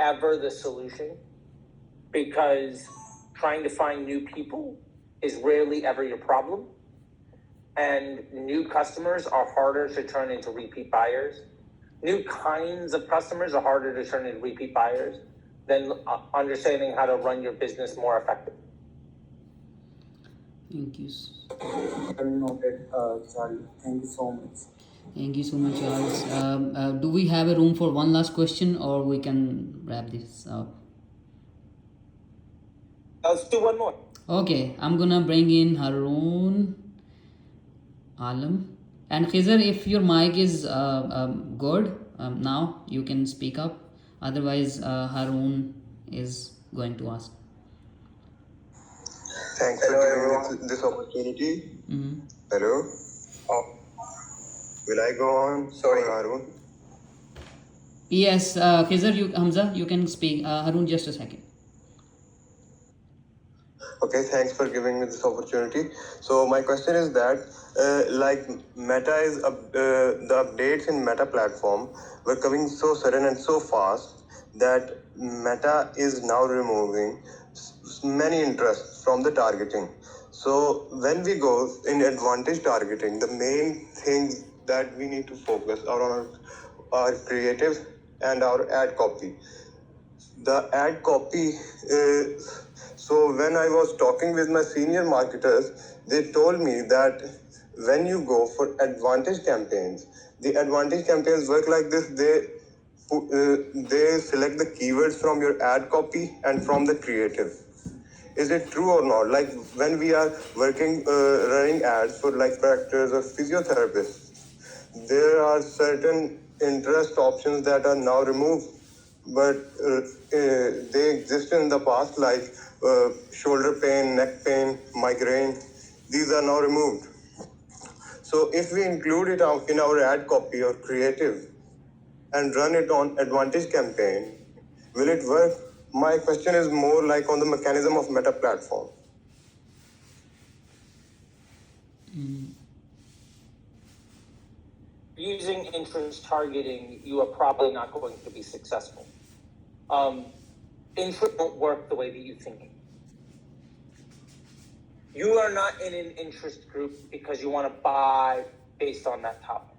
ever the solution, because trying to find new people is rarely ever your problem. And new customers are harder to turn into repeat buyers. New kinds of customers are harder to turn into repeat buyers than understanding how to run your business more effectively. Thank you. Well noted, Charlie. Thank you so much. Thank you so much, Charles. Do we have a room for one last question, or we can wrap this up? Let's do one more. Okay, I'm gonna bring in Harun Alam. And Khizar, if your mic is good, now you can speak up. Otherwise, Harun is going to ask. Thanks for giving me this opportunity. Hello. Will I go on? Sorry, Harun. Yes, Khizar, Hamza, you can speak. Harun, just a second. Okay, thanks for giving me this opportunity. So my question is that, like Meta is the updates in Meta platform were coming so sudden and so fast that Meta is now removing many interests from the targeting. So when we go in advantage targeting, the main things that we need to focus are on our creative and our ad copy. The ad copy, so when I was talking with my senior marketers, they told me that when you go for advantage campaigns, the advantage campaigns work like this. They select the keywords from your ad copy and from the creative. Is it true or not? Like when we are working, running ads for like doctors or physiotherapists, there are certain interest options that are now removed, but they existed in the past, like shoulder pain, neck pain, migraine. These are now removed. So if we include it in our ad copy or creative and run it on advantage campaign, will it work? My question is more like on the mechanism of Meta platform. Using interest targeting, you are probably not going to be successful. Interest won't work the way that you think. You are not in an interest group because you want to buy based on that topic.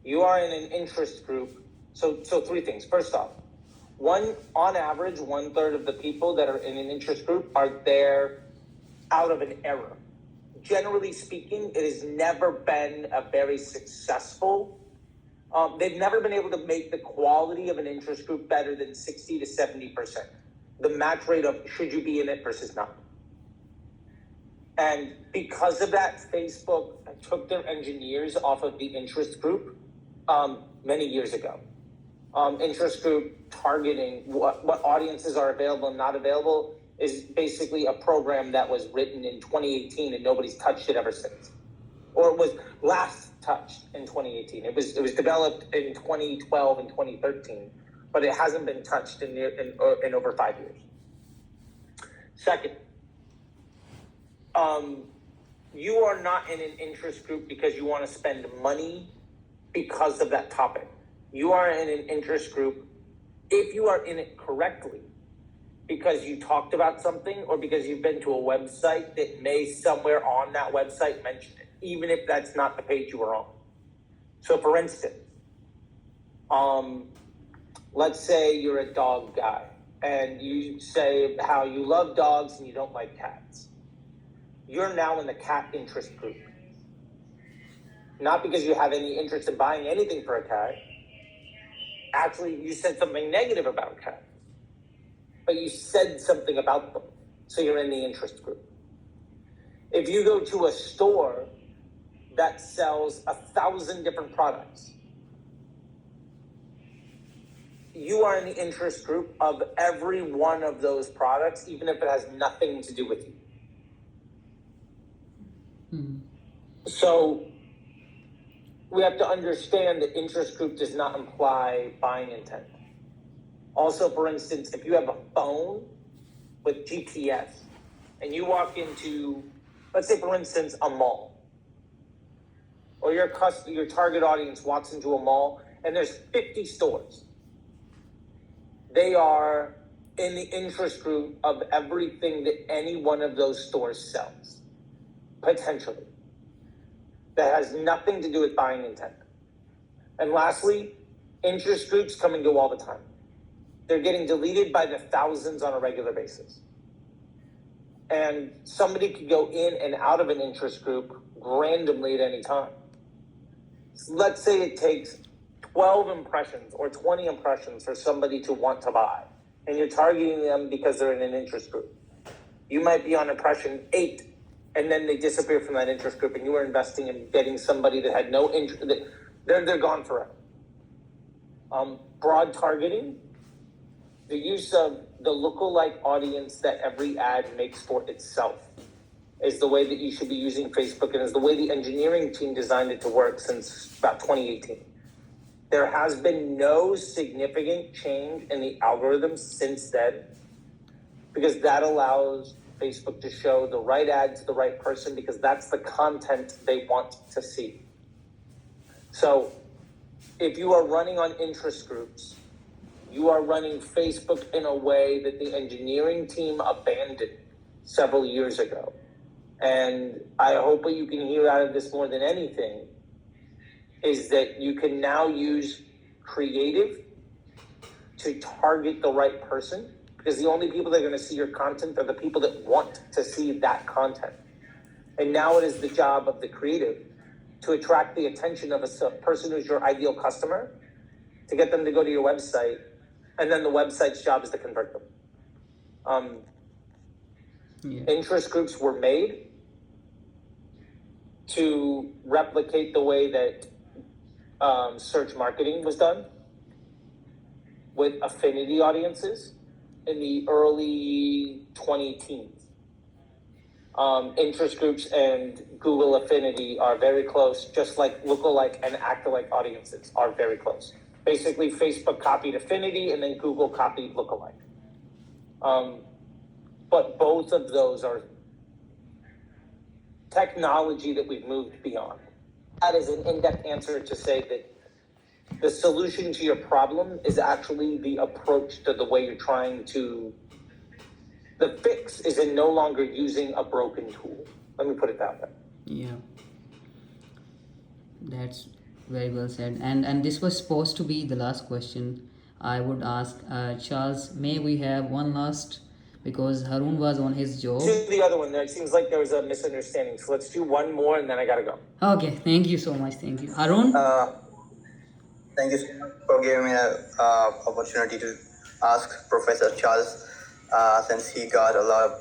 You are in an interest group. So three things. First off, on average, 1/3 of the people that are in an interest group are there out of an error. Generally speaking, it has never been a very successful. They've never been able to make the quality of an interest group better than 60 to 70%. The match rate of should you be in it versus not. And because of that, Facebook took their engineers off of the interest group many years ago. Interest group targeting, what audiences are available and not available, is basically a program that was written in 2018 and nobody's touched it ever since. Or it was last touched in 2018. It was developed in 2012 and 2013, but it hasn't been touched in over 5 years. Second, you are not in an interest group because you want to spend money because of that topic. You are in an interest group, if you are in it correctly, because you talked about something or because you've been to a website that may somewhere on that website mention it, even if that's not the page you were on. So for instance, let's say you're a dog guy and you say how you love dogs and you don't like cats. You're now in the cat interest group. Not because you have any interest in buying anything for a cat. Actually, you said something negative about cats, but you said something about them, so you're in the interest group. If you go to a store that sells 1,000 different products, you are in the interest group of every one of those products, even if it has nothing to do with you. So we have to understand that interest group does not imply buying intent. Also, for instance, if you have a phone with GPS and you walk into, let's say, for instance, a mall, or your target audience walks into a mall and there's 50 stores, they are in the interest group of everything that any one of those stores sells, potentially. That has nothing to do with buying intent. And lastly, interest groups come and go all the time. They're getting deleted by the thousands on a regular basis. And somebody could go in and out of an interest group randomly at any time. So let's say it takes 12 impressions or 20 impressions for somebody to want to buy, and you're targeting them because they're in an interest group. You might be on impression 8, and then they disappear from that interest group, and you were investing in getting somebody that had no interest. They're gone forever. Broad targeting, the use of the lookalike audience that every ad makes for itself is the way that you should be using Facebook, and is the way the engineering team designed it to work since about 2018. There has been no significant change in the algorithm since then, because that allows Facebook to show the right ad to the right person, because that's the content they want to see. So if you are running on interest groups, you are running Facebook in a way that the engineering team abandoned several years ago. And I hope what you can hear out of this more than anything is that you can now use creative to target the right person, because the only people that are going to see your content are the people that want to see that content. And now it is the job of the creative to attract the attention of a person who's your ideal customer, to get them to go to your website, and then the website's job is to convert them. Interest groups were made to replicate the way that search marketing was done with affinity audiences in the early 2010s. Interest groups and Google affinity are very close, just like lookalike and act-alike audiences are very close. Basically, Facebook copied affinity and then Google copied lookalike. But both of those are technology that we've moved beyond. That is an in-depth answer to say that the solution to your problem is actually the approach to the way you're trying to. The fix is in no longer using a broken tool. Let me put it that way. Yeah, that's very well said. And this was supposed to be the last question I would ask. Charles, may we have one last, because Harun was on his job. To the other one, it seems like there was a misunderstanding. So let's do one more and then I gotta go. Okay, thank you so much. Thank you. Harun? Thank you so much for giving me an opportunity to ask Professor Charles, since he got a lot of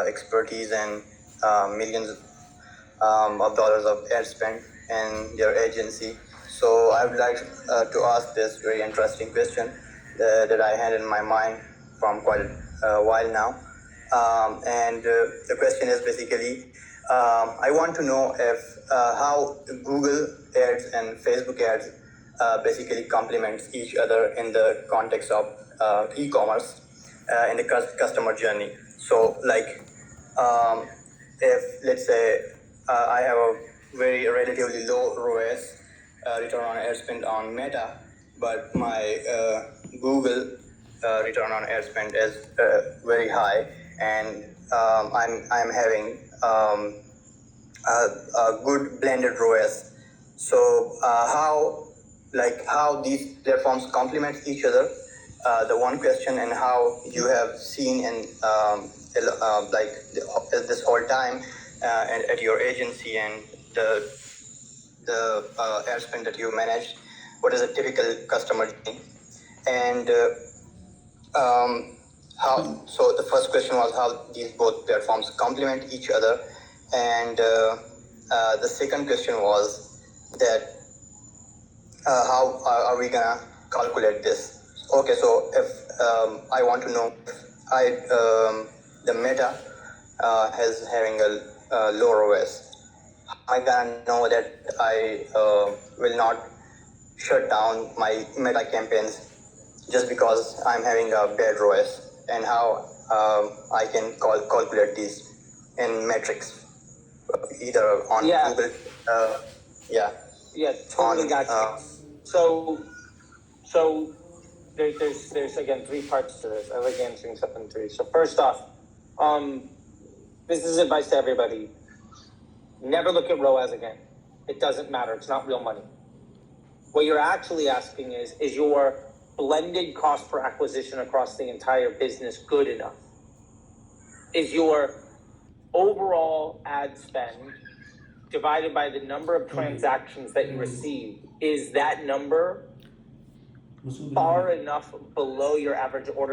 expertise and millions of dollars of ad spend in your agency. So I would like to ask this very interesting question that I had in my mind from quite a while now. And the question is basically, I want to know if how Google ads and Facebook ads basically complements each other in the context of e-commerce in the customer journey. So like if let's say I have a very relatively low ROAS, return on ad spend on Meta, but my Google return on ad spend is very high, and I'm having a good blended ROAS. So how these platforms complement each other, the one question, and how you have seen in this whole time at your agency and the ad spend that you manage, what is a typical customer journey, and how. So the first question was how these both platforms complement each other, and the second question was that how are we gonna calculate this? Okay, so if I want to know if the Meta is having a low ROAS, I gonna know that I will not shut down my Meta campaigns just because I'm having a bad ROAS, and how I can calculate these in metrics, either on Google. Yeah. Yeah, totally got you. So there's again three parts to this. I like answering stuff in three. So first off, this is advice to everybody. Never look at ROAS again. It doesn't matter. It's not real money. What you're actually asking is your blended cost per acquisition across the entire business good enough? Is your overall ad spend divided by the number of transactions that you receive, is that number far enough below your average order